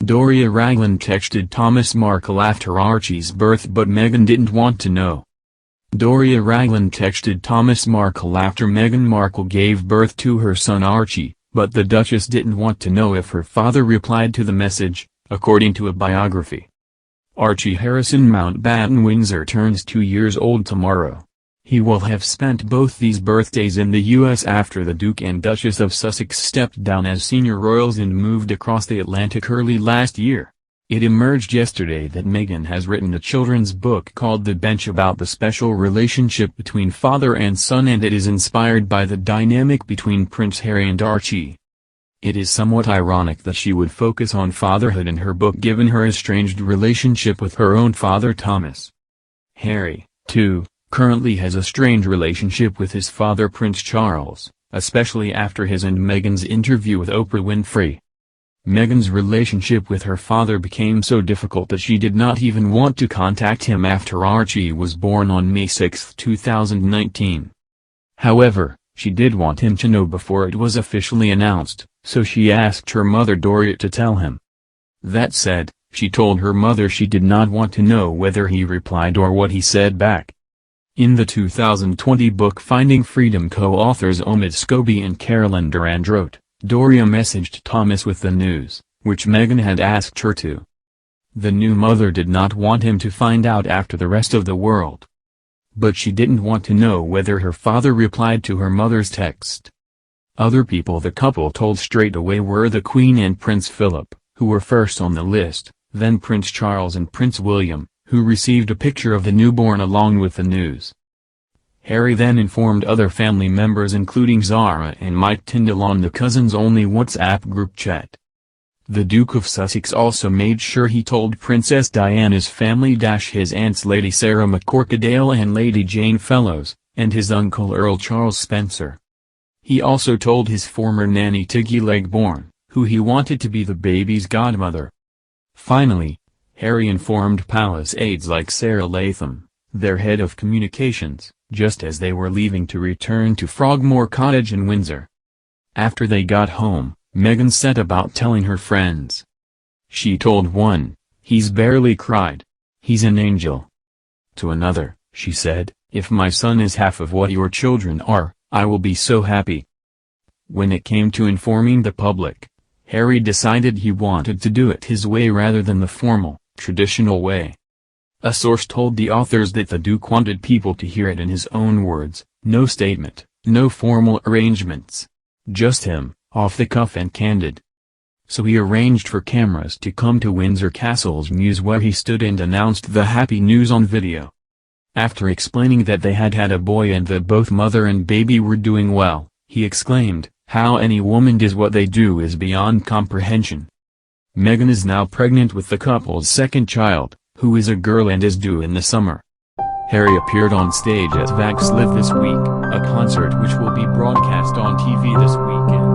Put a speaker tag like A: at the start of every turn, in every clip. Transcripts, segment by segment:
A: Doria Ragland texted Thomas Markle after Archie's birth, but Meghan didn't want to know. Doria Ragland texted Thomas Markle after Meghan Markle gave birth to her son Archie, but the Duchess didn't want to know if her father replied to the message, according to a biography. Archie Harrison Mountbatten Windsor turns 2 years old tomorrow. He will have spent both these birthdays in the U.S. after the Duke and Duchess of Sussex stepped down as senior royals and moved across the Atlantic early last year. It emerged yesterday that Meghan has written a children's book called The Bench about the special relationship between father and son, and it is inspired by the dynamic between Prince Harry and Archie. It is somewhat ironic that she would focus on fatherhood in her book given her estranged relationship with her own father Thomas. Harry, too, currently has a strained relationship with his father Prince Charles, especially after his and Meghan's interview with Oprah Winfrey. Meghan's relationship with her father became so difficult that she did not even want to contact him after Archie was born on May 6, 2019. However, she did want him to know before it was officially announced, so she asked her mother Doria to tell him. That said, she told her mother she did not want to know whether he replied or what he said back. In the 2020 book Finding Freedom, co-authors Omid Scobie and Carolyn Durand wrote, Doria messaged Thomas with the news, which Meghan had asked her to. The new mother did not want him to find out after the rest of the world. But she didn't want to know whether her father replied to her mother's text. Other people the couple told straight away were the Queen and Prince Philip, who were first on the list, then Prince Charles and Prince William, who received a picture of the newborn along with the news. Harry then informed other family members including Zara and Mike Tyndall on the cousins-only WhatsApp group chat. The Duke of Sussex also made sure he told Princess Diana's family his aunts Lady Sarah McCorquodale and Lady Jane Fellows, and his uncle Earl Charles Spencer. He also told his former nanny Tiggy Legbourne, who he wanted to be the baby's godmother. Finally, Harry informed palace aides like Sarah Latham, their head of communications, just as they were leaving to return to Frogmore Cottage in Windsor. After they got home, Meghan set about telling her friends. She told one, "He's barely cried. He's an angel." To another, she said, "If my son is half of what your children are, I will be so happy." When it came to informing the public, Harry decided he wanted to do it his way rather than the formal, traditional way. A source told the authors that the Duke wanted people to hear it in his own words, no statement, no formal arrangements. Just him, off the cuff and candid. So he arranged for cameras to come to Windsor Castle's mews where he stood and announced the happy news on video. After explaining that they had had a boy and that both mother and baby were doing well, he exclaimed, "How any woman does what they do is beyond comprehension." Meghan is now pregnant with the couple's second child, who is a girl and is due in the summer. Harry appeared on stage at Vaxliv this week, a concert which will be broadcast on TV this weekend.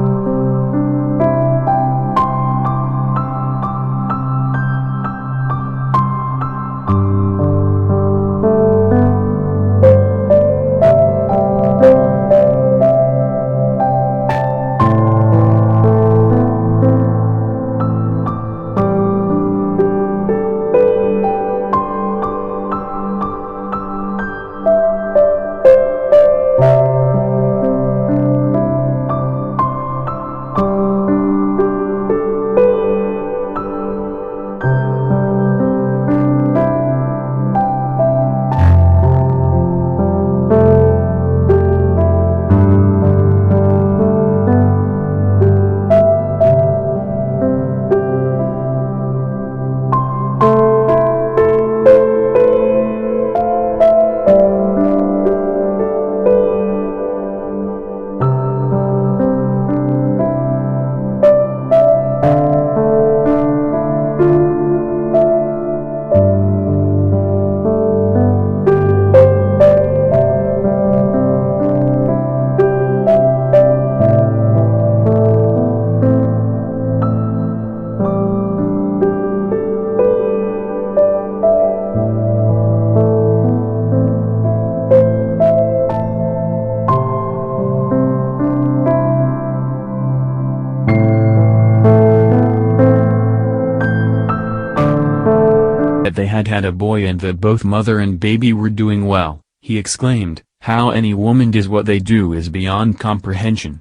A: that they had had a boy and that both mother and baby were doing well. He exclaimed, "How any woman does what they do is beyond comprehension."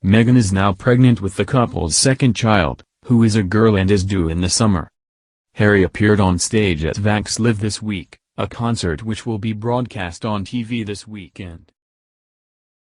A: Meghan is now pregnant with the couple's second child, who is a girl and is due in the summer. Harry appeared on stage at Vax Live this week, a concert which will be broadcast on TV this weekend.